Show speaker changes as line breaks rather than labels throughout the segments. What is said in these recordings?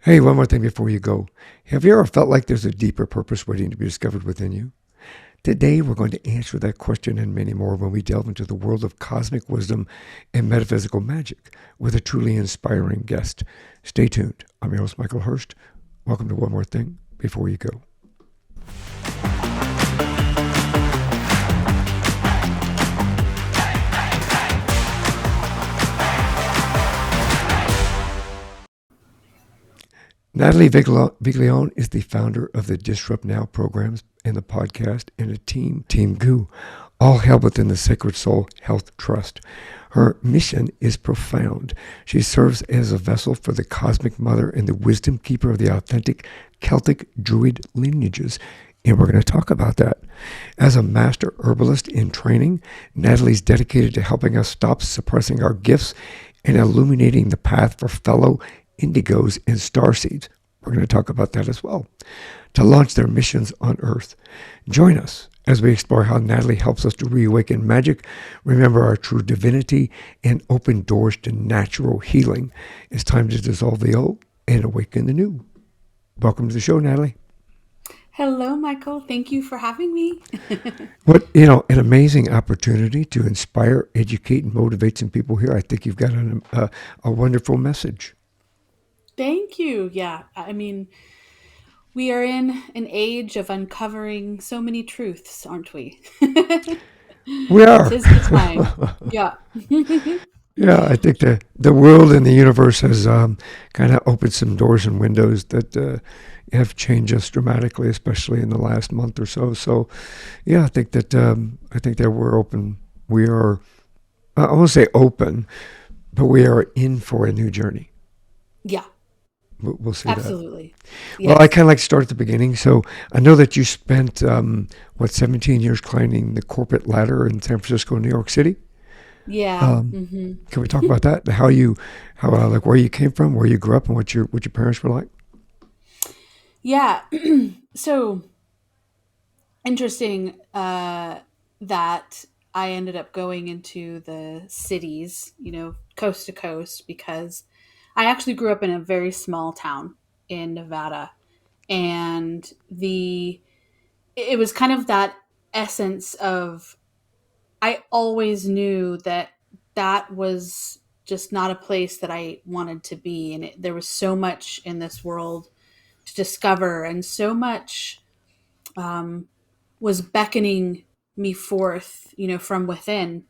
Hey, one more thing before you go. Have you ever felt like there's a deeper purpose waiting to be discovered within you? Today, we're going to answer that question and many more when we delve into the world of cosmic wisdom and metaphysical magic with a truly inspiring guest. Stay tuned. I'm your host, Michael Herst. Welcome to One More Thing Before You Go. Natalie Viglione is the founder of the Disrupt Now programs and the podcast and a Team Goo, all held within the Sacred Soul Health Trust. Her mission is profound. She serves as a vessel for the Cosmic Mother and the Wisdom Keeper of the authentic Celtic-Druid lineages. And we're going to talk about that. As a Master Herbalist-in-Training, Natalie's dedicated to helping us stop suppressing our gifts and illuminating the path for fellow Indigos and Starseeds. We're going to talk about that as well. To launch their missions on Earth. Join us as we explore how Natalie helps us to reawaken magic, remember our true divinity, and open doors to natural healing. It's time to dissolve the old and awaken the new. Welcome to the show, Natalie.
Hello, Michael. Thank you for having me.
An amazing opportunity to inspire, educate, and motivate some people here. I think you've got a wonderful message.
Thank you. Yeah, I mean, we are in an age of uncovering so many truths, aren't we?
We are.
Tis the time. Yeah.
Yeah, I think the world and the universe has kind of opened some doors and windows that have changed us dramatically, especially in the last month or so. So, yeah, I think that we're open. We are. I won't say open, but we are in for a new journey.
Yeah,
We'll say that.
absolutely.
Well, I
Yes.
kind of like to start at the beginning. So I know that you spent 17 years climbing the corporate ladder in San Francisco, and New York City.
Yeah.
Um, can we talk about that? Like where you came from, where you grew up, and what your parents were like?
Yeah. So interesting that I ended up going into the cities, coast to coast, because I actually grew up in a very small town in Nevada. And the it was kind of that essence of, I always knew that that was just not a place that I wanted to be, and there was so much in this world to discover, and so much um, was beckoning me forth, from within.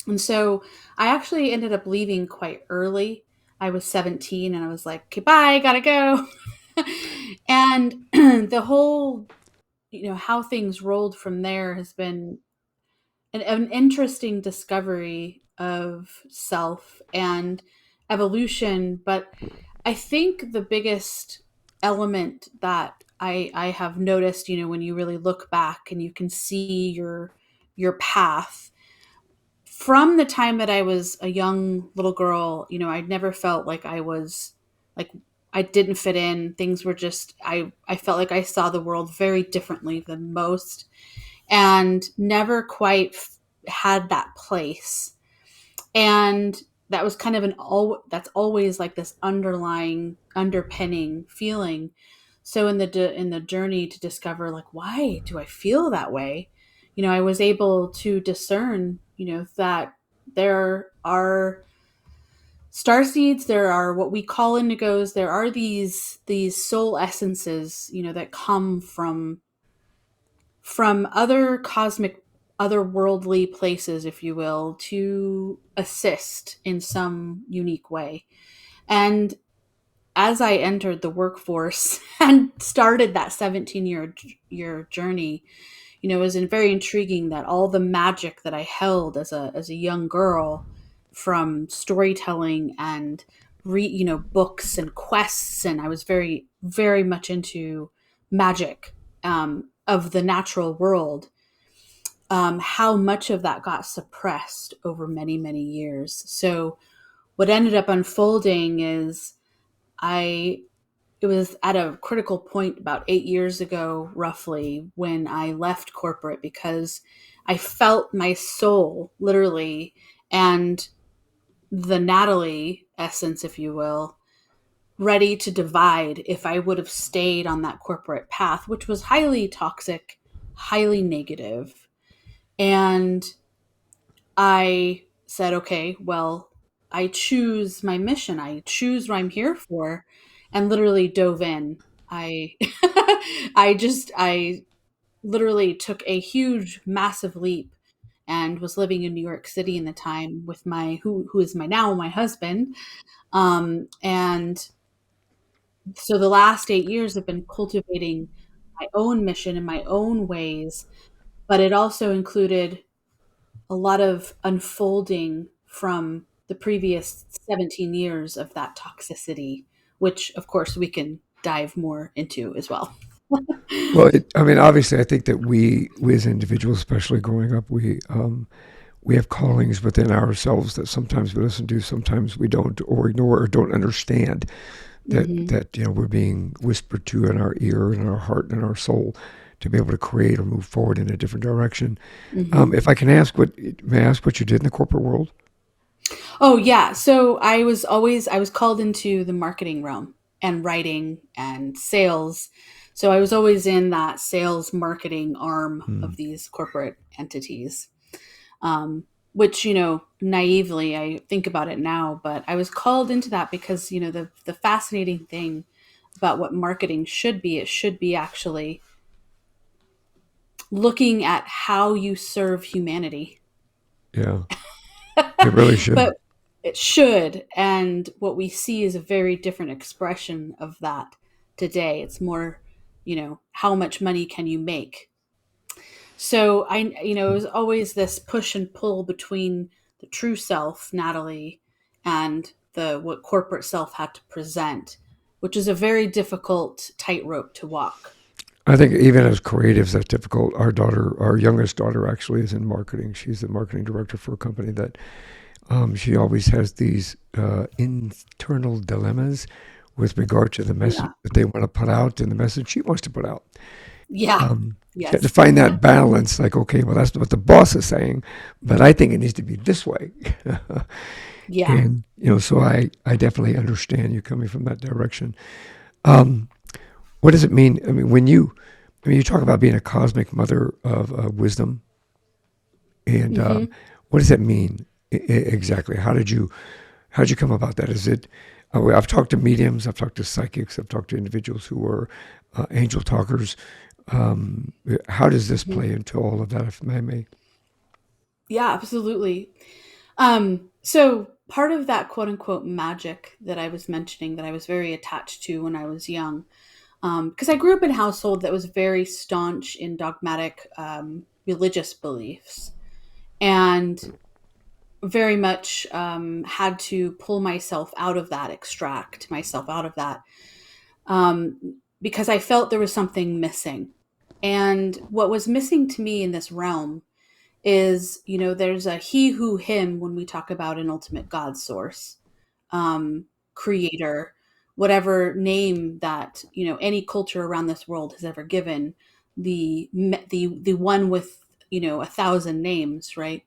And so I actually ended up leaving quite early. I was 17 and I was like, okay, bye, gotta go. And the whole, how things rolled from there has been an interesting discovery of self and evolution. But I think the biggest element that I have noticed, when you really look back and you can see your path from the time that I was a young little girl, I never felt like I was like I didn't fit in. Things were just, I felt like I saw the world very differently than most, and never quite had that place. And that was kind of that's always like this underlying underpinning feeling. So in the journey to discover, like, why do I feel that way, I was able to discern, that there are star seeds, there are what we call indigos, there are these soul essences, that come from other cosmic, otherworldly places, if you will, to assist in some unique way. And as I entered the workforce and started that 17-year journey, it was very intriguing that all the magic that I held as a young girl, from storytelling and books and quests, and I was very very much into magic, of the natural world, how much of that got suppressed over many many years. So what ended up unfolding is, I it was at a critical point about 8 years ago, roughly, when I left corporate, because I felt my soul literally, and the Natalie essence, if you will, ready to divide if I would have stayed on that corporate path, which was highly toxic, highly negative. And I said, okay, well, I choose my mission. I choose what I'm here for, and literally dove in. I, I literally took a huge, massive leap and was living in New York City in the time with who is my husband. And so the last 8 years have been cultivating my own mission in my own ways, but it also included a lot of unfolding from the previous 17 years of that toxicity, which of course we can dive more into as well.
Well, I mean, obviously, I think that we as individuals, especially growing up, we have callings within ourselves that sometimes we listen to, sometimes we don't, or ignore, or don't understand.
Hmm.
That we're being whispered to in our ear, in our heart, and in our soul, to be able to create or move forward in a different direction.
Hmm.
If I can ask, may I ask what you did in the corporate world?
Oh yeah. So I was called into the marketing realm and writing and sales. So I was always in that sales marketing arm
Hmm.
of these corporate entities. Um, which, naively I think about it now, but I was called into that because, the fascinating thing about what marketing should be, it should be actually looking at how you serve humanity.
Yeah, it really should.
But it should. And what we see is a very different expression of that today. It's more, how much money can you make? So it was always this push and pull between the true self, Natalie, and the what corporate self had to present, which is a very difficult tightrope to walk.
I think even as creatives, that's difficult. Our youngest daughter, actually is in marketing. She's the marketing director for a company that she always has these internal dilemmas with regard to the message
Yeah.
that they want to put out and the message she wants to put out.
Yeah.
She had to
Yes.
find that balance. Like, okay, well, that's what the boss is saying, but I think it needs to be this way.
Yeah.
And so I definitely understand you coming from that direction. Um, what does it mean? I mean, you talk about being a cosmic mother of wisdom, and
Hmm.
what does that mean exactly? How'd you come about that? Is it? I've talked to mediums, I've talked to psychics, I've talked to individuals who are angel talkers. Um, how does this
Hmm.
play into all of that, if I may?
Yeah, absolutely. So part of that quote unquote magic that I was mentioning that I was very attached to when I was young, because I grew up in a household that was very staunch in dogmatic religious beliefs, and very much had to pull myself out of that, extract myself out of that, because I felt there was something missing. And what was missing to me in this realm is, there's a he, who, him when we talk about an ultimate God source, um, creator, whatever name that, any culture around this world has ever given the one with, 1,000 names, right?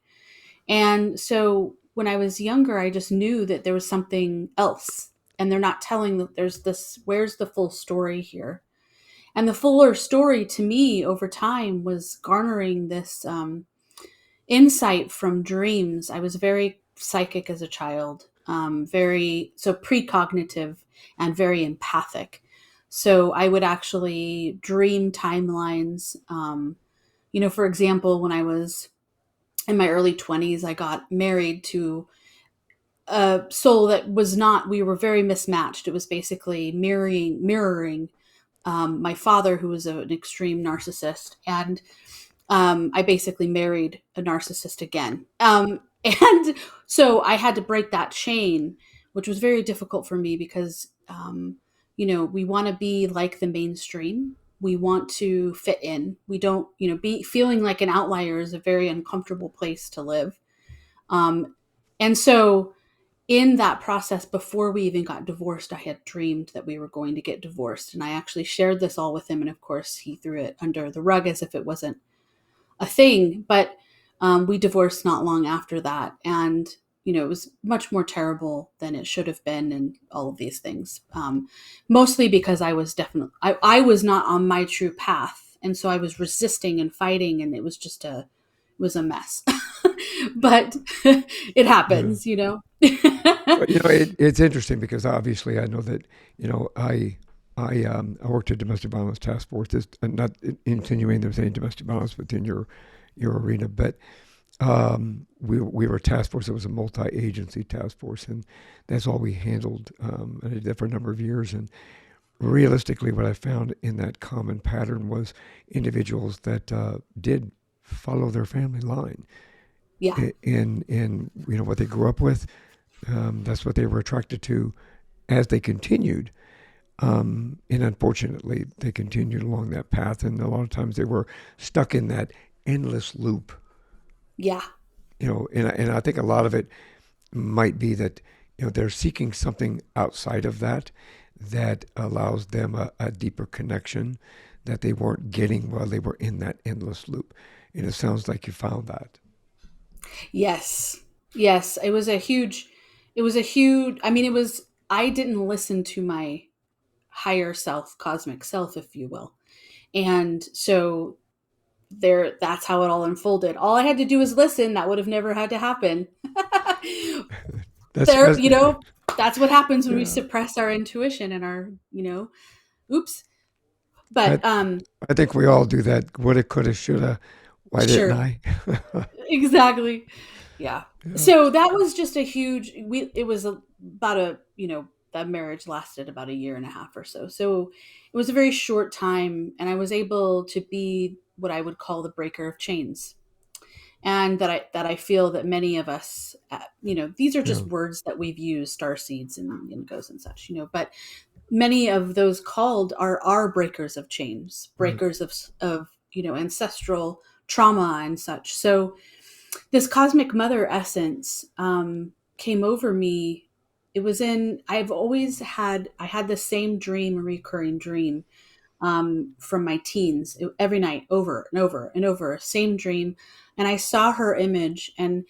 And so when I was younger, I just knew that there was something else. And they're not telling that there's this, where's the full story here? And the fuller story to me over time was garnering this insight from dreams. I was very psychic as a child, very so precognitive and very empathic. So I would actually dream timelines. For example, when I was in my early 20s, I got married to a soul that was not. We were very mismatched. It was basically mirroring my father, who was an extreme narcissist, and I basically married a narcissist again. And so I had to break that chain, which was very difficult for me because, we want to be like the mainstream. We want to fit in. We don't, be feeling like an outlier is a very uncomfortable place to live. Um, and so in that process, before we even got divorced, I had dreamed that we were going to get divorced. And I actually shared this all with him. And of course, he threw it under the rug as if it wasn't a thing. But we divorced not long after that. And, it was much more terrible than it should have been, and all of these things. Mostly because I was I was not on my true path, and so I was resisting and fighting, and it was a mess. But it
Yeah.
happens.
But, it's interesting because obviously I know that, I worked at domestic violence task force. Not insinuating there's any domestic violence within your arena, but we were a task force. It was a multi-agency task force, and that's all we handled. And I did that for a number of years. And realistically, what I found in that common pattern was individuals that did follow their family line
Yeah.
in what they grew up with. That's what they were attracted to as they continued. And unfortunately, they continued along that path, and a lot of times they were stuck in that endless loop.
Yeah.
And I think a lot of it might be that they're seeking something outside of that allows them a deeper connection that they weren't getting while they were in that endless loop. And it sounds like you found that.
Yes. Yes. I mean, I didn't listen to my higher self, cosmic self, if you will. And so that's how it all unfolded. All I had to do was listen. That would have never had to happen.
That's
there,
that's
that's what happens when we
yeah.
suppress our intuition and our, oops.
I
But
I think we all do that. Woulda, coulda, shoulda. Why didn't
sure.
I?
Exactly. Yeah.
Yeah.
So that was just a huge it was about that marriage lasted about a year and a half or so. So it was a very short time, and I was able to be what I would call the breaker of chains. And that I feel that many of us, these are
Yeah.
just words that we've used, star seeds and indigos and such, but many of those called are breakers of chains,
Right.
breakers of ancestral trauma and such. So this cosmic mother essence came over me. I had the same dream, a recurring dream, from my teens, every night, over and over and over, same dream. And I saw her image, and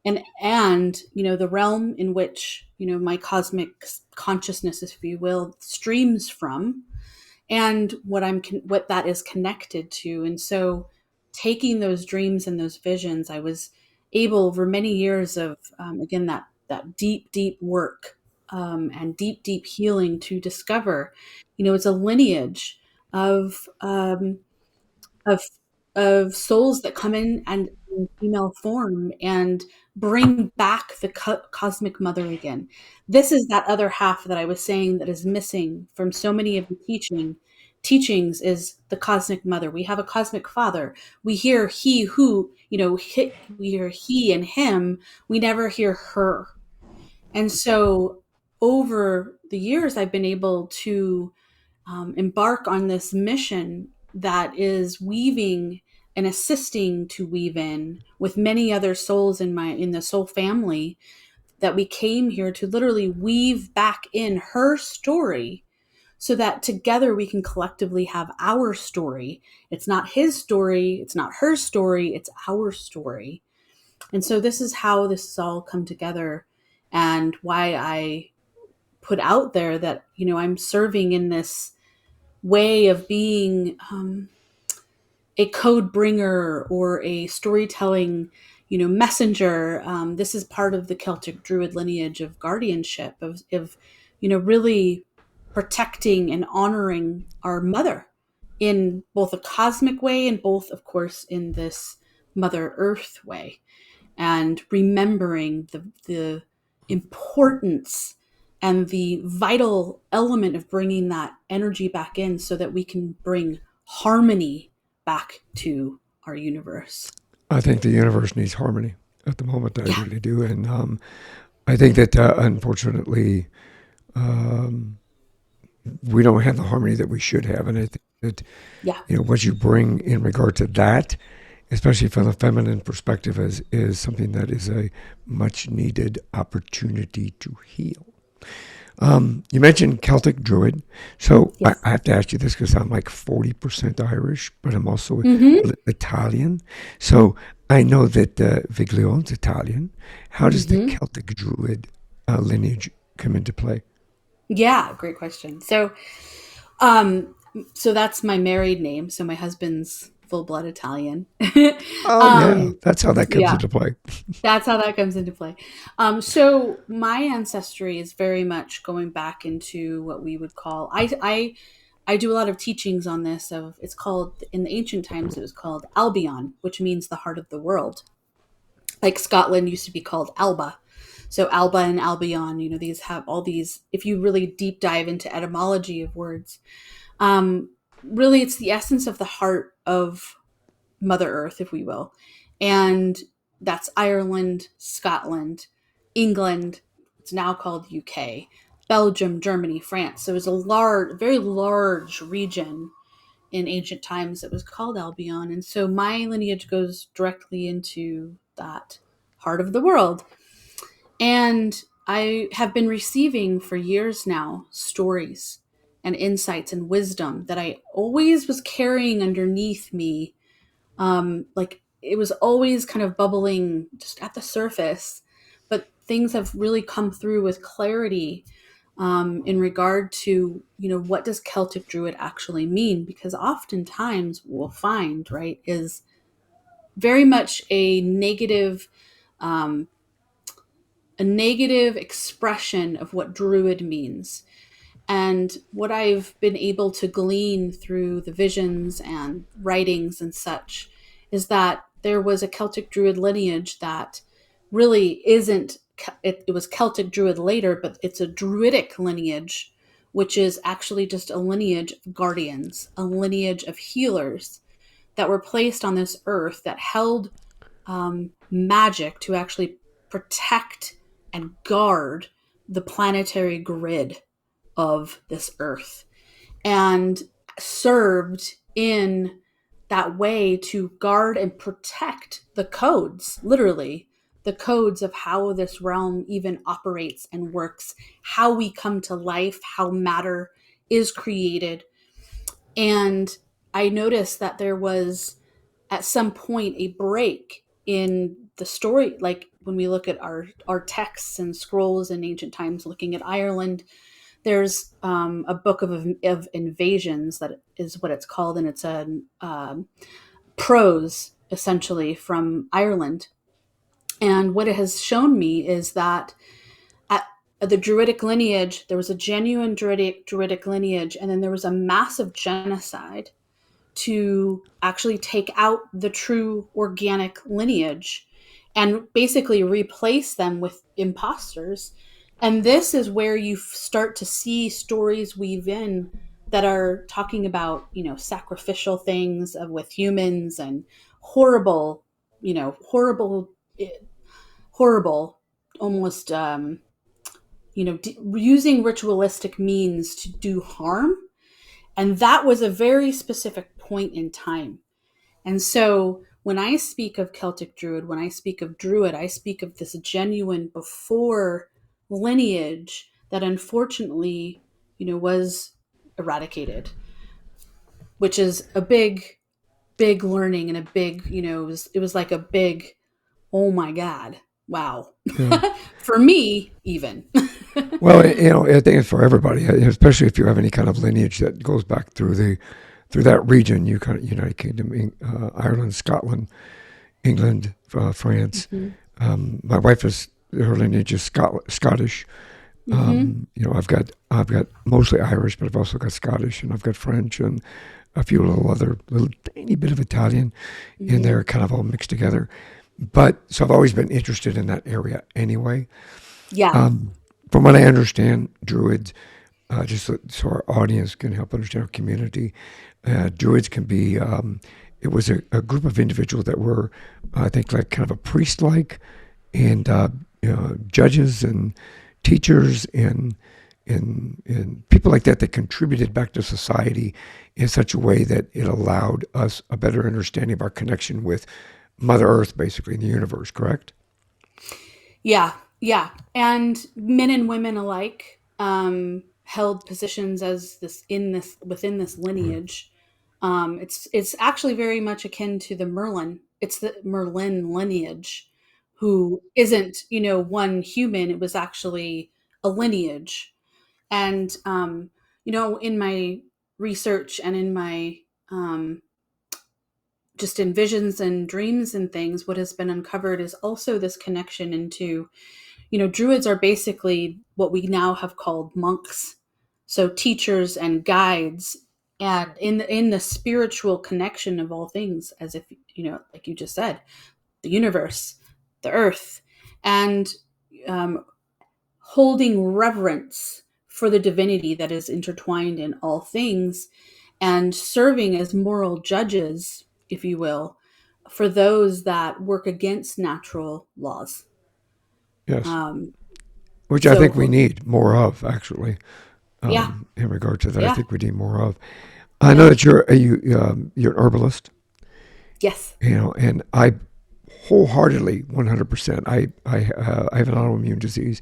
the realm in which my cosmic consciousness, if you will, streams from, and what that is connected to. And so taking those dreams and those visions, I was able, over many years of, again, that deep work, and deep healing, to discover it's a lineage of um, of of souls that come in female form and bring back the cosmic mother again. This is that other half that I was saying that is missing from so many of the teachings, is the cosmic mother. We have a cosmic father. We hear he who, we hear he and him. We never hear her. And so over the years, I've been able to embark on this mission that is weaving and assisting to weave in with many other souls in the soul family, that we came here to literally weave back in her story, so that together we can collectively have our story. It's not his story, it's not her story, it's our story. And so this is how this has all come together, and why I put out there that I'm serving in this way of being, a code bringer or a storytelling, messenger. This is part of the Celtic-Druid lineage of guardianship, of really protecting and honoring our mother in both a cosmic way, and both, of course, in this Mother Earth way, and remembering the importance and the vital element of bringing that energy back in, so that we can bring harmony back to our universe.
I think the universe needs harmony at the moment. I
Yeah.
really do, and I think that unfortunately um, we don't have the harmony that we should have. And I think that
Yeah.
what you bring in regard to that, especially from a feminine perspective, is something that is a much needed opportunity to heal. You mentioned Celtic Druid. So
Yes.
I have to ask you this because I'm like 40% Irish, but I'm also
Mm-hmm.
Italian. So I know that Viglione's Italian. How does the
Mm-hmm.
Celtic Druid lineage come into play?
Yeah, great question. Um, so that's my married name. So my husband's full blood Italian.
Oh, yeah.
um,
That's how that comes
yeah,
into play.
that's how that comes into play. So my ancestry is very much going back into what we would call I do a lot of teachings on this. Of it's called in the ancient times it was called Albion, which means the heart of the world. Like Scotland used to be called Alba. So Alba and Albion, these have all these. If you really deep dive into etymology of words, um, really it's the essence of the heart of Mother Earth, if we will. And that's Ireland, Scotland, England. It's now called UK, Belgium, Germany, France. So it was a large, very large region in ancient times that was called Albion. And so my lineage goes directly into that heart of the world. And I have been receiving for years now stories and insights and wisdom that I always was carrying underneath me. Like it was always kind of bubbling just at the surface, but things have really come through with clarity in regard to what does Celtic Druid actually mean? Because oftentimes we'll find right is very much um, a negative expression of what Druid means. And what I've been able to glean through the visions and writings and such is that there was a Celtic Druid lineage that really isn't, it was Celtic Druid later, but it's a Druidic lineage, which is actually just a lineage of guardians, a lineage of healers that were placed on this earth that held magic to actually protect and guard the planetary grid of this earth and served in that way to guard and protect the codes, literally, the codes of how this realm even operates and works, how we come to life, how matter is created. And I noticed that there was at some point a break in the story, like when we look at our texts and scrolls in ancient times looking at Ireland. There's a book of invasions that is what it's called, and it's a prose essentially from Ireland. And what it has shown me is that at the Druidic lineage, there was a genuine Druidic lineage, and then there was a massive genocide to actually take out the true organic lineage and basically replace them with imposters. And this is where you start to see stories weave in that are talking about, sacrificial things of with humans and horrible, horrible, horrible, almost, using ritualistic means to do harm. And that was a very specific point in time. And so when I speak of Celtic Druid, when I speak of Druid, I speak of this genuine before lineage that unfortunately, was eradicated, which is a big, big learning and a big, it was like a big, oh my God, wow.
Yeah.
For me, even.
Well, I think it's for everybody, especially if you have any kind of lineage that goes back through that region. You kind of United Kingdom, Ireland, Scotland, England, France.
Hmm.
My wife is her lineage is Scottish.
Hmm.
I've got mostly Irish, but I've also got Scottish and I've got French and a few little tiny bit of Italian in
Hmm.
there, kind of all mixed together. But so I've always been interested in that area anyway.
Yeah.
Um, from what I understand, Druids, just so our audience can help understand our community, Druids can be. It was a group of individuals that were, I think, like kind of a priest-like, and judges and teachers and people like that contributed back to society in such a way that it allowed us a better understanding of our connection with Mother Earth, basically in the universe. Correct?
Yeah, yeah. And men and women alike. held positions as this in this within this
Right.
lineage. It's actually very much akin to the Merlin. It's the Merlin lineage, who isn't, one human. It was actually a lineage. And in my research and in my um, just in visions and dreams and things, what has been uncovered is also this connection into, druids are basically what we now have called monks, so teachers and guides, and in the spiritual connection of all things, as if, like you just said, the universe, the earth, and um, holding reverence for the divinity that is intertwined in all things, and serving as moral judges, if you will, for those that work against natural laws.
Yes.
Um,
Which I think we
so,
need more of, actually.
yeah,
In regard to that, I
yeah,
think we need more of. I know
yeah,
that you're an herbalist,
yes.
and I wholeheartedly, 100%. I have an autoimmune disease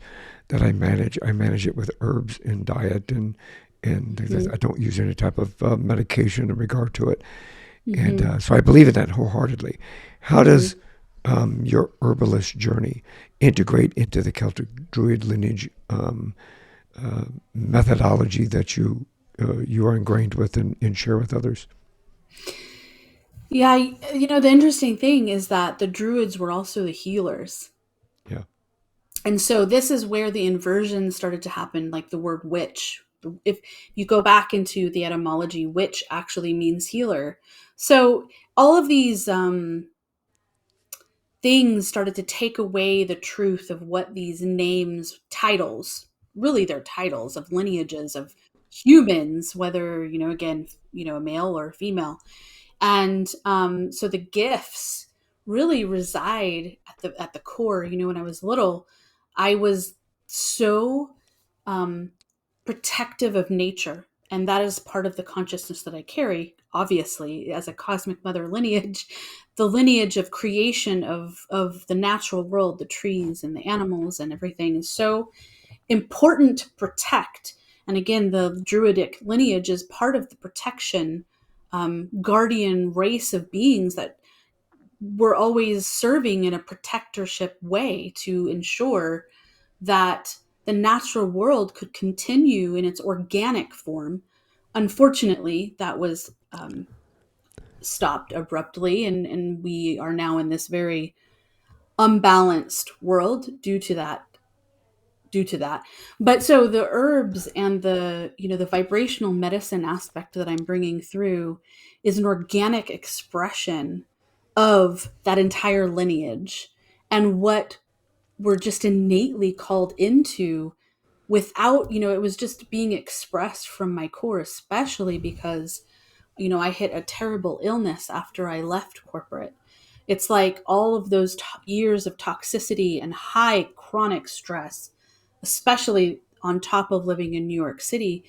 that I manage. I manage it with herbs and diet, and things like that.
Mm-hmm.
I don't use any type of medication in regard to it, and
Mm-hmm.
so I believe in that wholeheartedly. How does
Mm-hmm.
your herbalist journey integrate into the Celtic Druid lineage methodology that you are ingrained with and share with others?
Yeah, the interesting thing is that the druids were also the healers.
Yeah.
And so this is where the inversion started to happen, like the word witch. If you go back into the etymology, witch actually means healer. So all of these things started to take away the truth of what these names, titles, really they're titles of lineages of humans, whether, again, a male or a female. And so the gifts really reside at the core. When I was little, I was so um, protective of nature, and that is part of the consciousness that I carry. Obviously, as a cosmic mother lineage, the lineage of creation of the natural world, the trees and the animals and everything, is so important to protect. And again, the druidic lineage is part of the protection, guardian race of beings that were always serving in a protectorship way to ensure that the natural world could continue in its organic form. Unfortunately, that was stopped abruptly, and we are now in this very unbalanced world due to that. But so the herbs and the vibrational medicine aspect that I'm bringing through is an organic expression of that entire lineage, and what we're just innately called into, without, it was just being expressed from my core, especially because, I hit a terrible illness after I left corporate. It's like all of those years of toxicity and high chronic stress, especially on top of living in New York City,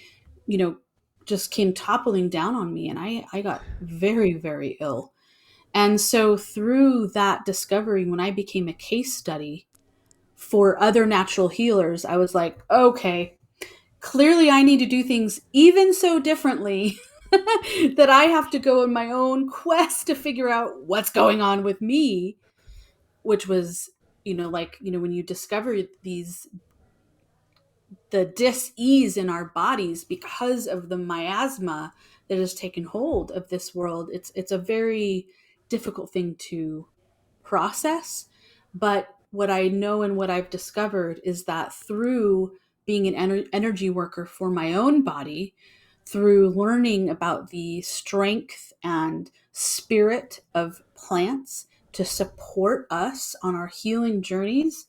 you know, just came toppling down on me, and I got very, very ill. And so through that discovery, when I became a case study for other natural healers, I was like, okay, clearly I need to do things even so differently that I have to go on my own quest to figure out what's going on with me, which was, when you discover the dis-ease in our bodies because of the miasma that has taken hold of this world, it's a very difficult thing to process. But what I know and what I've discovered is that through being an energy worker for my own body, through learning about the strength and spirit of plants to support us on our healing journeys,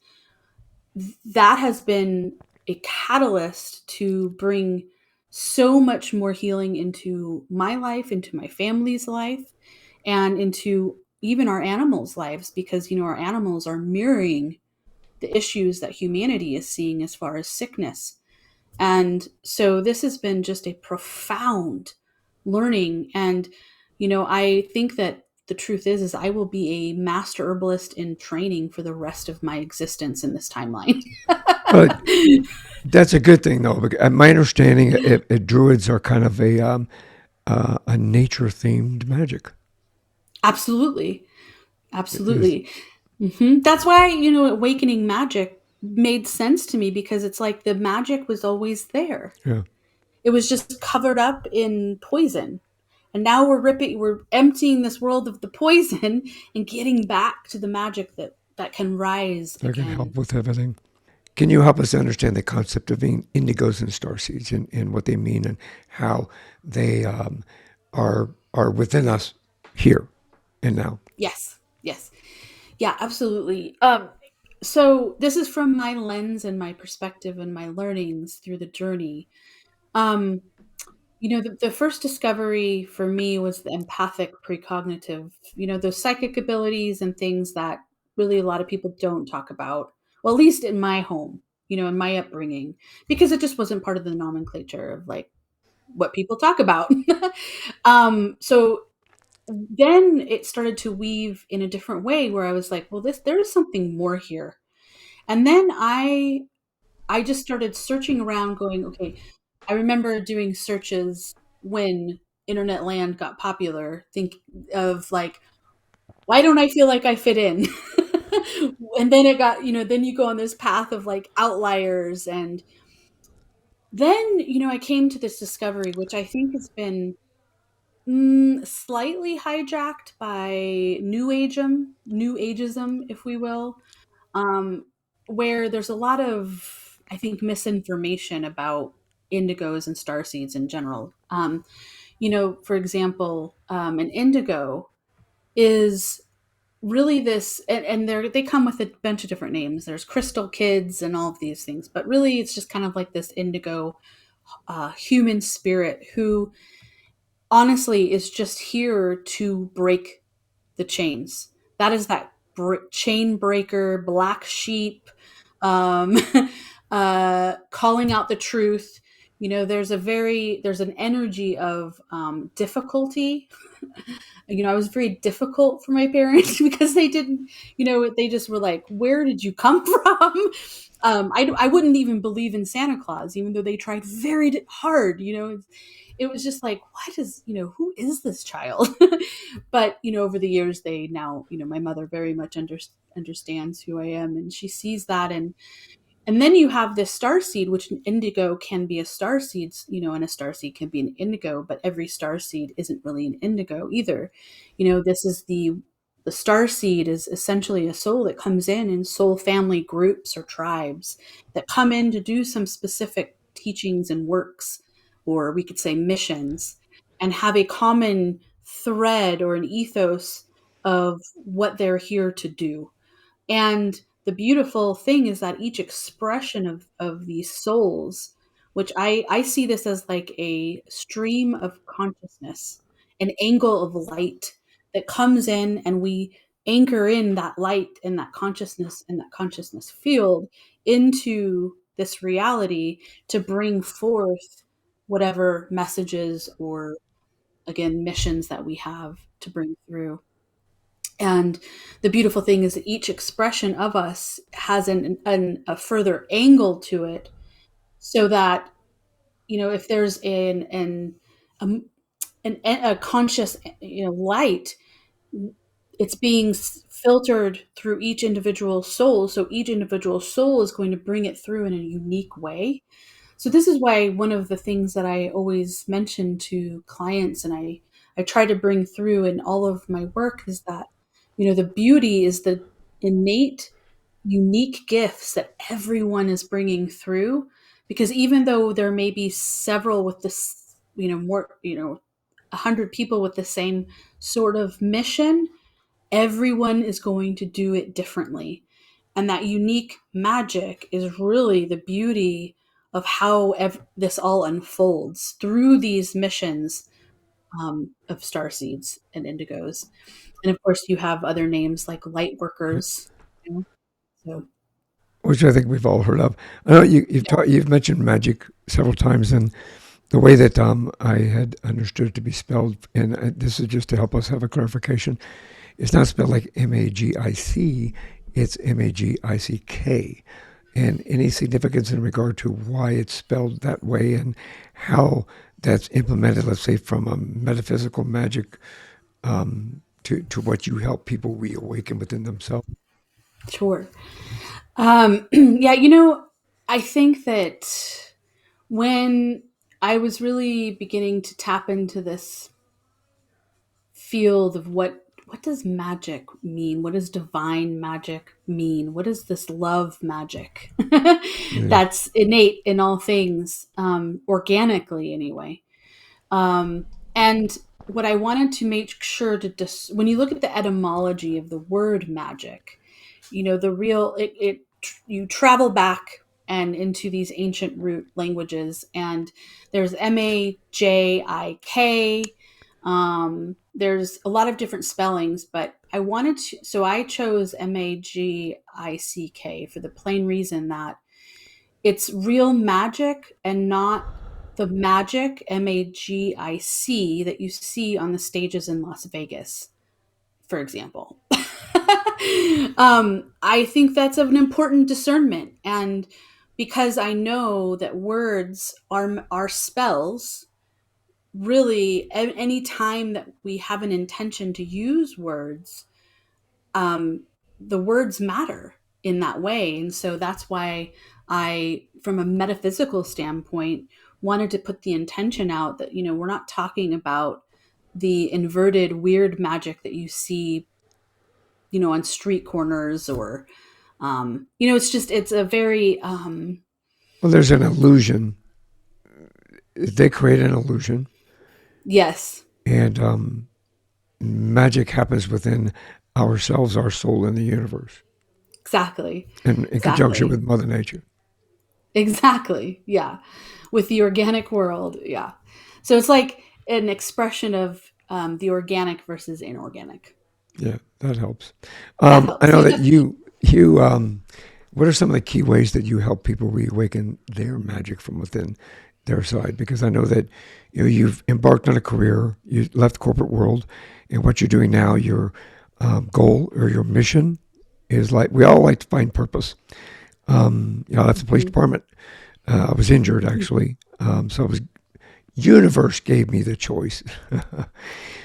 that has been a catalyst to bring so much more healing into my life, into my family's life, and into even our animals' lives, because our animals are mirroring the issues that humanity is seeing as far as sickness. And so this has been just a profound learning. And I think that the truth is I will be a master herbalist in training for the rest of my existence in this timeline.
But that's a good thing, though. My understanding, druids are kind of a nature-themed magic.
Absolutely.
Is
Absolutely. That's why, awakening magic made sense to me, because it's like the magic was always there.
yeah.
It was just covered up in poison. And now we're emptying this world of the poison and getting back to the magic that can rise
That can help
again.
with everything. Can you help us understand the concept of being indigos and starseeds and what they mean and how they are within us here and now?
Yes. Yes. Yeah, absolutely. So this is from my lens and my perspective and my learnings through the journey. Um, the first discovery for me was the empathic precognitive, those psychic abilities and things that really a lot of people don't talk about. Well, at least in my home, in my upbringing, because it just wasn't part of the nomenclature of like what people talk about. So then it started to weave in a different way where I was like, well, there is something more here. And then I just started searching around going, okay, I remember doing searches when internet land got popular, think of like, why don't I feel like I fit in? And then it got, then you go on this path of like outliers. And then, I came to this discovery, which I think has been slightly hijacked by new ageism, if we will, um, where there's a lot of, I think, misinformation about indigos and starseeds in general. For example, an indigo is really this, and they come with a bunch of different names. There's crystal kids and all of these things, but really it's just kind of like this indigo human spirit who honestly is just here to break the chains. That is that chain breaker, black sheep, um, calling out the truth. There's an energy of difficulty. I was very difficult for my parents because they didn't, they just were like, where did you come from? I wouldn't even believe in Santa Claus, even though they tried very hard, it was just like, what is, who is this child? But, over the years, they now, my mother very much understands who I am, and she sees that. And then you have this star seed, which an indigo can be a star seed, and a star seed can be an indigo, but every star seed isn't really an indigo either. This is the star seed is essentially a soul that comes in soul family groups or tribes that come in to do some specific teachings and works, or we could say missions, and have a common thread or an ethos of what they're here to do. And the beautiful thing is that each expression of these souls, which I see this as like a stream of consciousness, an angle of light that comes in, and we anchor in that light and that consciousness field into this reality to bring forth whatever messages or, again, missions that we have to bring through. And the beautiful thing is that each expression of us has a further angle to it, so that, if there's um, a conscious, light, it's being filtered through each individual soul. So each individual soul is going to bring it through in a unique way. So this is why one of the things that I always mention to clients, and I try to bring through in all of my work, is that, the beauty is the innate, unique gifts that everyone is bringing through. Because even though there may be several with this, more, 100 people with the same sort of mission, everyone is going to do it differently. And that unique magic is really the beauty of how this all unfolds through these missions, of starseeds and indigos. And of course, you have other names like light workers. You know? So,
Which I think we've all heard of. I know
yeah.
you've mentioned magic several times, and the way that I had understood it to be spelled, and this is just to help us have a clarification, it's not spelled like Magic, it's Magick. And any significance in regard to why it's spelled that way and how that's implemented, let's say, from a metaphysical magic to what you help people reawaken within themselves?
Sure. Yeah, I think that when I was really beginning to tap into this field of what does magic mean? What does divine magic mean? What is this love magic
Yeah.
that's innate in all things, organically anyway? And what I wanted to make sure to when you look at the etymology of the word magic, the real you travel back and into these ancient root languages, and there's Majik. There's a lot of different spellings, but I chose Magick for the plain reason that it's real magic and not the magic Magic that you see on the stages in Las Vegas, for example. I think that's of an important discernment, and because I know that words are spells, really, any time that we have an intention to use words, the words matter in that way. And so that's why I, from a metaphysical standpoint, wanted to put the intention out that, we're not talking about the inverted weird magic that you see, on street corners, or, it's a very,
Well, there's an illusion. They create an illusion,
yes,
and magic happens within ourselves, our soul, and the universe,
exactly,
and in conjunction
exactly,
with Mother Nature.
exactly. Yeah. With the organic world. Yeah. So it's like an expression of, the organic versus inorganic.
Yeah, that helps.
That
I
helps.
know that you. What are some of the key ways that you help people reawaken their magic from within their side? Because I know that you've embarked on a career, you left the corporate world, and what you're doing now, your goal or your mission is like we all like to find purpose. I left the police
Mhm.
department. I was injured actually, so I was universe gave me the choice, put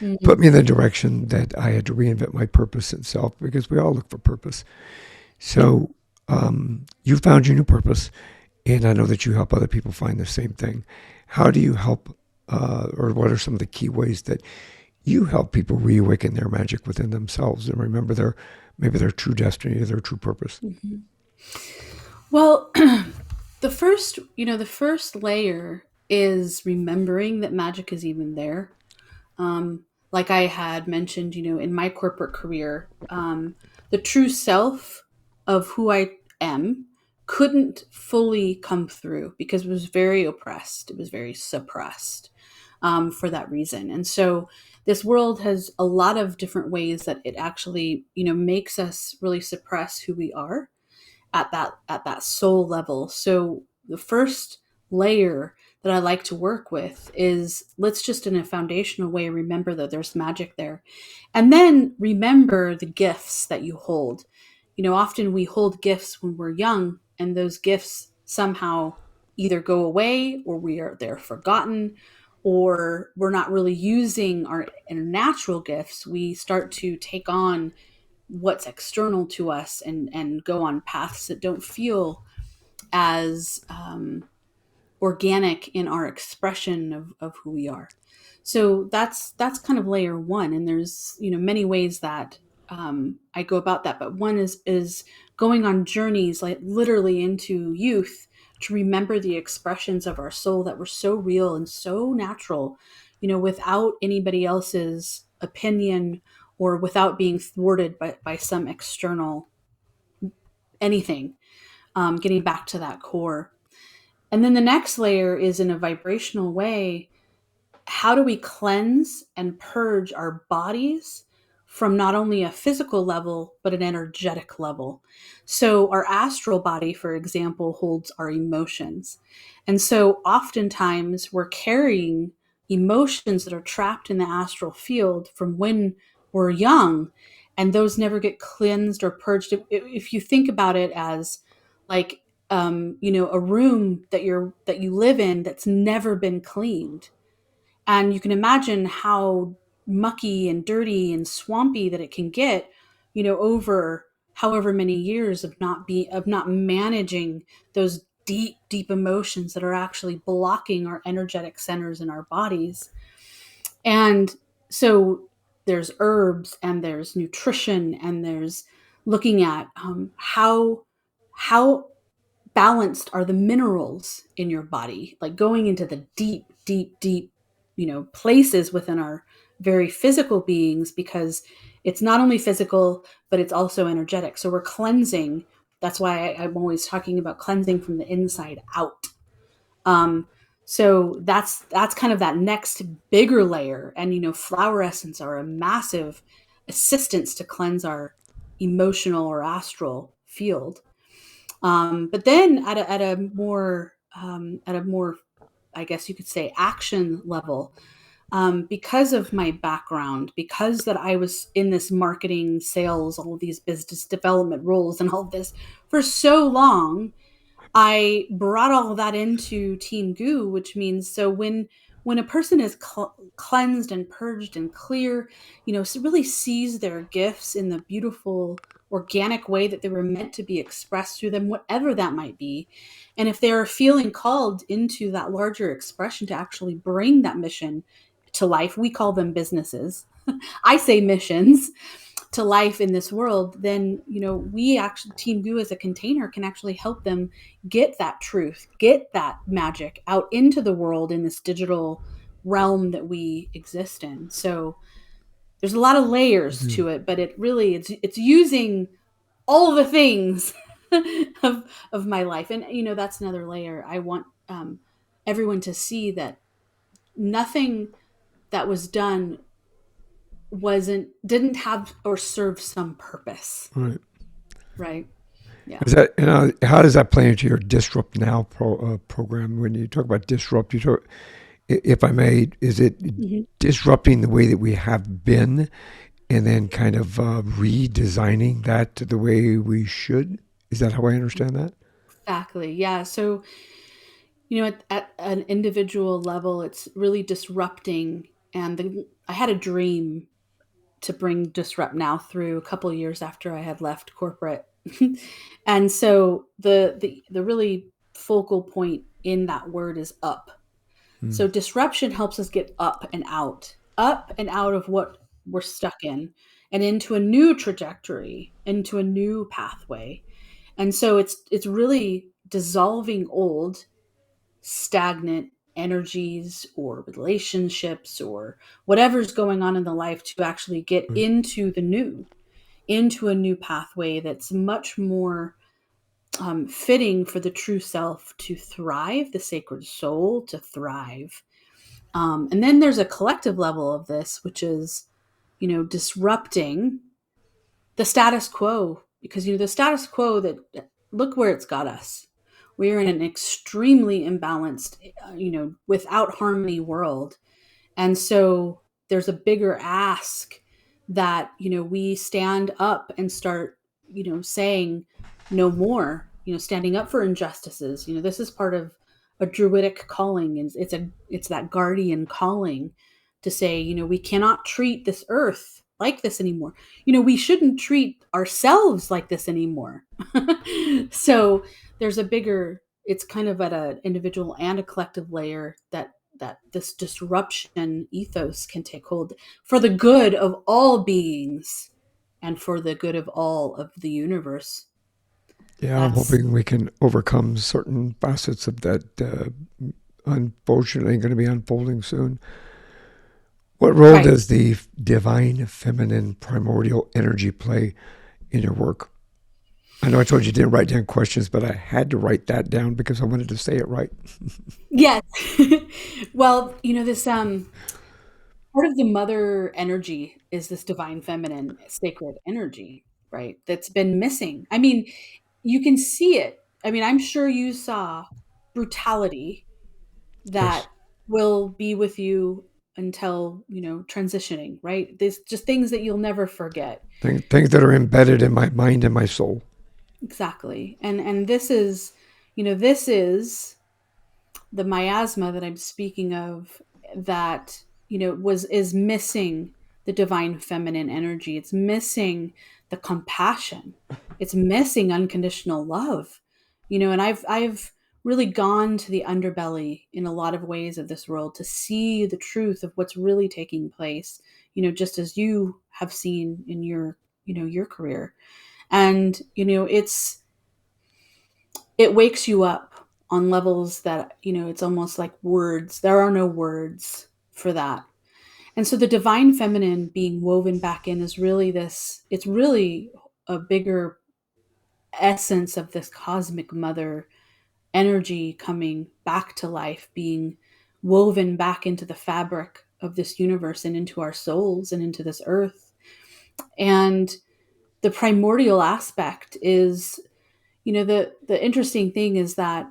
Mhm.
me in the direction that I had to reinvent my purpose itself because we all look for purpose.
Yep.
So you found your new purpose, and I know that you help other people find the same thing. How do you help, or what are some of the key ways that you help people reawaken their magic within themselves and remember their true destiny or their true purpose?
Mhm. Well, the first layer is remembering that magic is even there. Like I had mentioned, in my corporate career, the true self of who I am couldn't fully come through because it was very oppressed. It was very suppressed, for that reason. And so this world has a lot of different ways that it actually, makes us really suppress who we are at that soul level. So the first layer that I like to work with is, let's just in a foundational way remember that there's magic there. And then remember the gifts that you hold. Often we hold gifts when we're young, and those gifts somehow either go away, or they're forgotten, or we're not really using our natural gifts. We start to take on what's external to us, and go on paths that don't feel as, organic in our expression of who we are. So that's kind of layer one, and there's many ways that, I go about that. But one is going on journeys, like literally into youth, to remember the expressions of our soul that were so real and so natural, without anybody else's opinion, or without being thwarted by some external anything. Getting back to that core. And then the next layer is, in a vibrational way, how do we cleanse and purge our bodies from not only a physical level, but an energetic level. So, our astral body, for example, holds our emotions. And so, oftentimes, we're carrying emotions that are trapped in the astral field from when we're young, and those never get cleansed or purged. If you think about it as like, a room that you live in that's never been cleaned, and you can imagine how mucky and dirty and swampy that it can get, over however many years of not managing those deep emotions that are actually blocking our energetic centers in our bodies. And so there's herbs and there's nutrition and there's looking at how balanced are the minerals in your body, like going into the deep, places within our very physical beings, because it's not only physical, but it's also energetic. So we're cleansing. That's why I'm always talking about cleansing from the inside out. So that's kind of that next bigger layer. And flower essence are a massive assistance to cleanse our emotional or astral field. But then at a more, I guess you could say, action level, because of my background, because that I was in this marketing, sales, all of these business development roles and all of this for so long, I brought all of that into Team Goo, which means so when a person is cleansed and purged and clear, really sees their gifts in the beautiful organic way that they were meant to be expressed through them, whatever that might be. And if they're feeling called into that larger expression to actually bring that mission to life, we call them businesses. I say missions to life in this world, then we actually, Team Goo as a container, can actually help them get that truth, get that magic out into the world in this digital realm that we exist in. So there's a lot of layers to it, but it's using all the things of my life. And that's another layer. I want everyone to see that nothing that was done didn't have or serve some purpose.
Right.
Right. Yeah.
Is that, how does that play into your Disrupt Now program? When you talk about disrupt, if I may, is it
Mhm.
disrupting the way that we have been and then kind of redesigning that to the way we should? Is that how I understand that?
Exactly. Yeah. So, at an individual level, it's really disrupting. And I had a dream to bring Disrupt Now through a couple of years after I had left corporate. And so the really focal point in that word is up.
Mm.
So disruption helps us get up and out of what we're stuck in, and into a new trajectory, into a new pathway. And so it's really dissolving old stagnant energies or relationships or whatever's going on in the life to actually get
Right.
into into a new pathway that's much more fitting for the true self to thrive, the sacred soul to thrive. And then there's a collective level of this, which is, disrupting the status quo, because, the status quo, that look where it's got us. We are in an extremely imbalanced, without harmony world. And so there's a bigger ask that, we stand up and start, saying no more, standing up for injustices. This is part of a druidic calling, and it's that guardian calling to say, we cannot treat this earth like this anymore. We shouldn't treat ourselves like this anymore. So there's a bigger, it's kind of at an individual and a collective layer that this disruption ethos can take hold for the good of all beings and for the good of all of the universe.
Yeah, I'm
That's
hoping we can overcome certain facets of that. Unfortunately, going to be unfolding soon. What role
right.
does the divine feminine primordial energy play in your work? I know I told you didn't write down questions, but I had to write that down because I wanted to say it right.
Yes. Well, this part of the mother energy is this divine feminine sacred energy, right? That's been missing. I mean, you can see it. I mean, I'm sure you saw brutality that
Yes.
will be with you until, transitioning, right? There's just things that you'll never forget.
Things that are embedded in my mind and my soul.
Exactly. And this is, this is the miasma that I'm speaking of, that, is missing the divine feminine energy. It's missing the compassion. It's missing unconditional love. And I've really gone to the underbelly in a lot of ways of this world to see the truth of what's really taking place, just as you have seen in your career. And, it wakes you up on levels that, it's almost like words. There are no words for that. And so the divine feminine being woven back in is really this, it's really a bigger essence of this cosmic mother energy coming back to life, being woven back into the fabric of this universe and into our souls and into this earth. And the primordial aspect is, the interesting thing is that,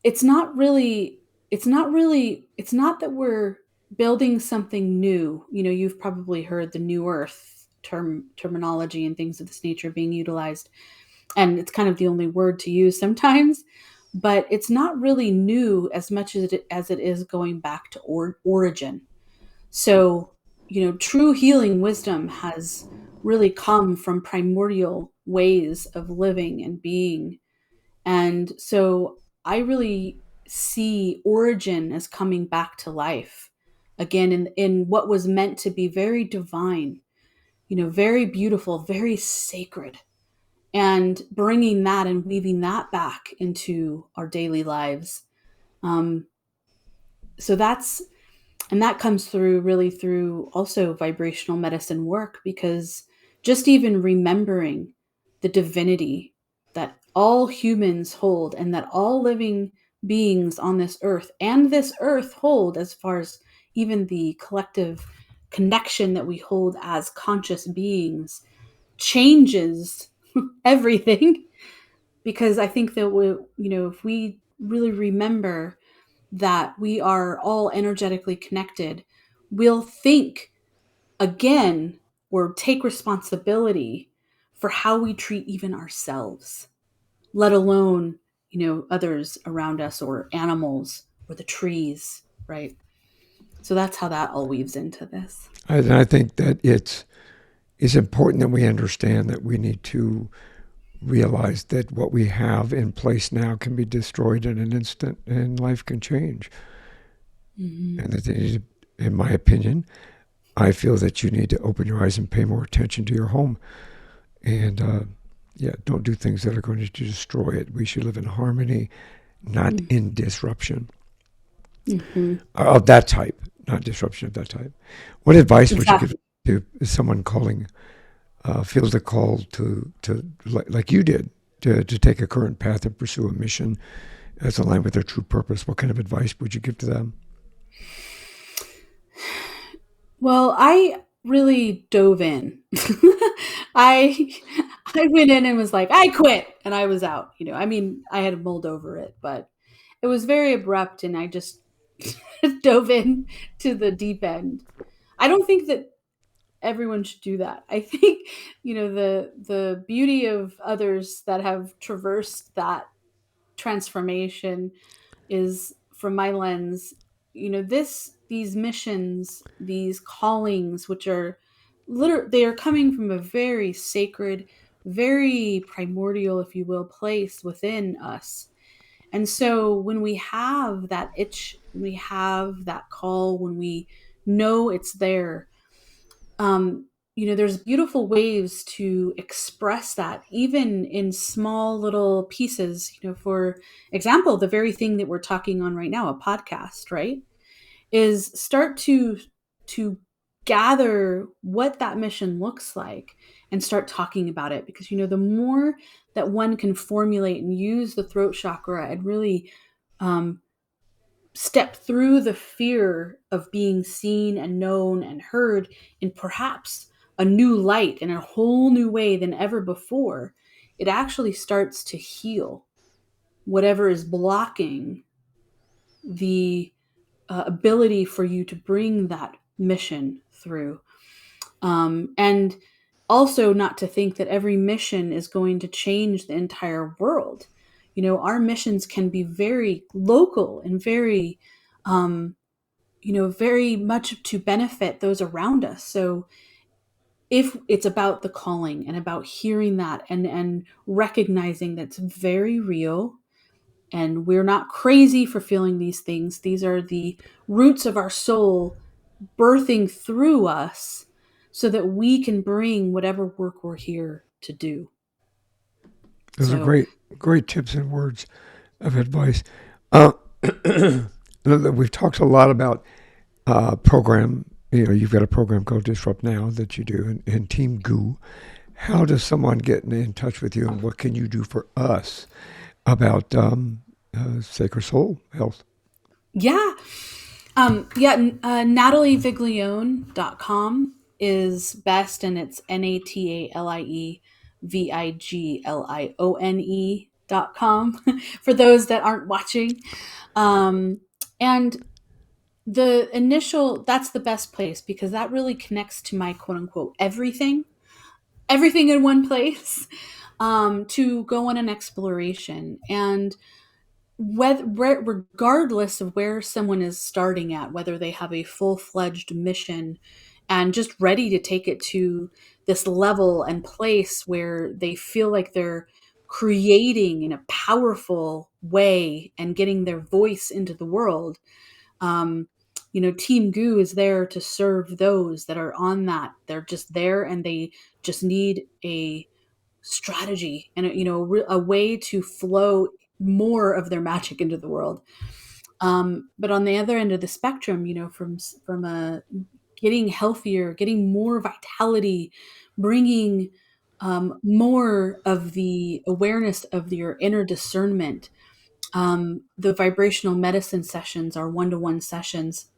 it's not really it's not that we're building something new. You've probably heard the new earth terminology and things of this nature being utilized, and it's kind of the only word to use sometimes, but it's not really new as much as it is going back to origin. So, true healing wisdom has really come from primordial ways of living and being. And so I really see origin as coming back to life again in what was meant to be very divine, very beautiful, very sacred, and bringing that and weaving that back into our daily lives. Um, so that comes through really through also vibrational medicine work, because just even remembering the divinity that all humans hold and that all living beings on this earth and this earth hold, as far as even the collective connection that we hold as conscious beings, changes everything. Because I think that if we really remember that we are all energetically connected, we'll think again or take responsibility for how we treat even ourselves, let alone, others around us or animals or the trees, right? So that's how that all weaves into this.
I think that it's important that we understand that we need to realize that what we have in place now can be destroyed in an instant and life can change.
Mm-hmm.
And that, in my opinion, I feel that you need to open your eyes and pay more attention to your home. And yeah, don't do things that are going to destroy it. We should live in harmony, not in disruption
Mm-hmm.
of that type, not disruption of that type. What advice would you give
Exactly.
to someone calling, feels the call to like you did, to take a current path and pursue a mission that's aligned with their true purpose? What kind of advice would you give to them?
Well, I really dove in. I I went in and was like, "I quit," and I was out. I mean, I had mulled over it, but it was very abrupt, and I just dove in to the deep end. I don't think that everyone should do that. I think, the beauty of others that have traversed that transformation is, from my lens, these missions, these callings, which are they are coming from a very sacred, very primordial, if you will, place within us. And so when we have that itch, when we have that call, when we know it's there, there's beautiful ways to express that, even in small little pieces. For example, the very thing that we're talking on right now, a podcast, right? Is start to gather what that mission looks like and start talking about it, because the more that one can formulate and use the throat chakra and really, um, step through the fear of being seen and known and heard in perhaps a new light in a whole new way than ever before, it actually starts to heal whatever is blocking the ability for you to bring that mission through. And also, not to think that every mission is going to change the entire world. You know, our missions can be very local and very, very much to benefit those around us. So, if it's about the calling and about hearing that and recognizing that's very real, and we're not crazy for feeling these things, these are the roots of our soul birthing through us so that we can bring whatever work we're here to do.
Those are
So,
great tips and words of advice. We've talked a lot about program. You've got a program called Disrupt Now that you do, and Team Goo. How does someone get in touch with you, and what can you do for us about sacred soul health?
yeah. NatalieViglione.com is best, and it's NatalieViglione.com for those that aren't watching. And the initial, that's the best place because that really connects to my quote unquote everything in one place, to go on an exploration. And regardless of where someone is starting at, whether they have a full-fledged mission and just ready to take it to this level and place where they feel like they're creating in a powerful way and getting their voice into the world, um, Team Goo is there to serve those that are on that. They're just there and they just need a strategy and a way to flow more of their magic into the world. But on the other end of the spectrum, from a getting healthier, getting more vitality, bringing more of the awareness of your inner discernment. The vibrational medicine sessions are one-to-one sessions,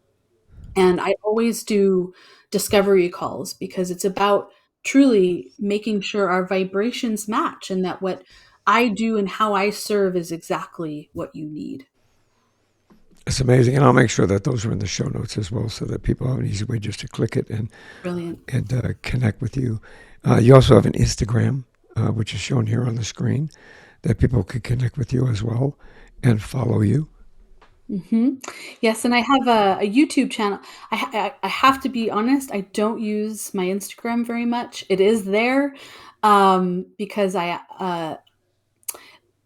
and I always do discovery calls because it's about truly making sure our vibrations match and that what I do and how I serve is exactly what you need.
It's amazing, and I'll make sure that those are in the show notes as well, so that people have an easy way just to click it and
Brilliant.
connect with you. You also have an Instagram, which is shown here on the screen, that people could connect with you as well and follow you.
Hmm. Yes, and I have a YouTube channel. I have to be honest, I don't use my Instagram very much. It is there because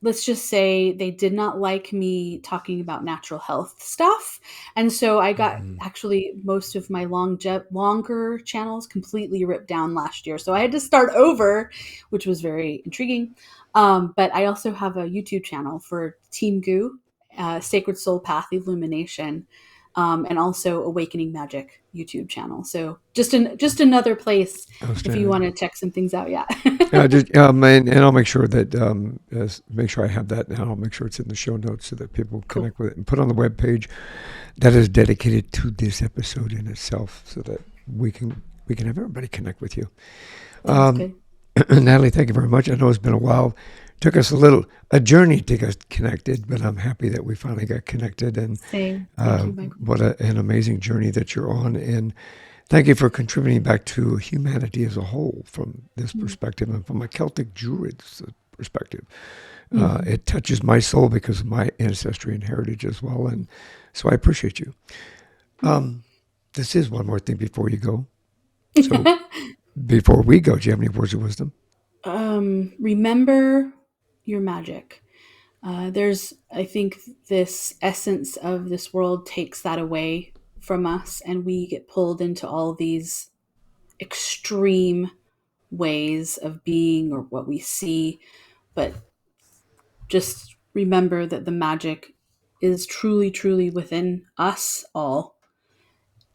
let's just say they did not like me talking about natural health stuff. And so I got
Mm-hmm.
actually most of my longer channels completely ripped down last year. So I had to start over, which was very intriguing. But I also have a YouTube channel for Team Goo, Sacred Soul Path Illumination, and also Awakening Magick YouTube channel. So just another place if you
Outstanding.
want to check some things out. Yeah.
And I'll make sure that make sure I have that now. I'll make sure it's in the show notes so that people
Cool.
connect with it and put on the web page that is dedicated to this episode in itself, so that we can have everybody connect with you.
Sounds
Um,
good.
Natalie, thank you very much. I know it's been a while. Took us a journey to get connected, but I'm happy that we finally got connected. And
Same. Thank you, Michael.
what an amazing journey that you're on. And thank you for contributing back to humanity as a whole from this perspective and from a Celtic-Druid perspective. It touches my soul because of my ancestry and heritage as well. And so I appreciate you. This is one more thing before you go. So before we go, do you have any words of wisdom?
Remember your magic. There's, I think, this essence of this world takes that away from us, and we get pulled into all these extreme ways of being or what we see. But just remember that the magic is truly, truly within us all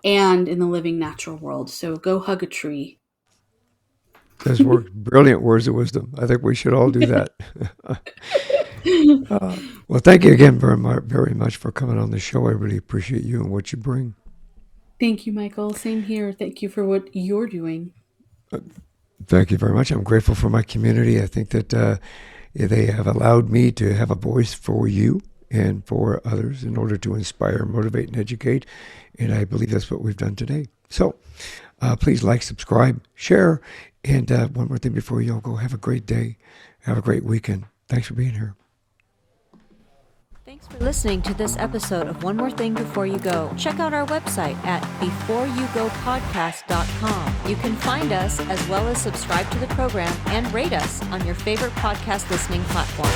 and in the living natural world. So go hug a tree.
Those were brilliant words of wisdom. I think we should all do that. Well, thank you again very much for coming on the show. I really appreciate you and what you bring.
Thank you, Michael. Same here. Thank you for what you're doing.
Thank you very much. I'm grateful for my community. I think that they have allowed me to have a voice for you and for others in order to inspire, motivate, and educate. And I believe that's what we've done today. So please like, subscribe, share. And one more thing before you all go, have a great day. Have a great weekend. Thanks for being here.
Thanks for listening to this episode of One More Thing Before You Go. Check out our website at beforeyougopodcast.com. You can find us as well as subscribe to the program and rate us on your favorite podcast listening platform.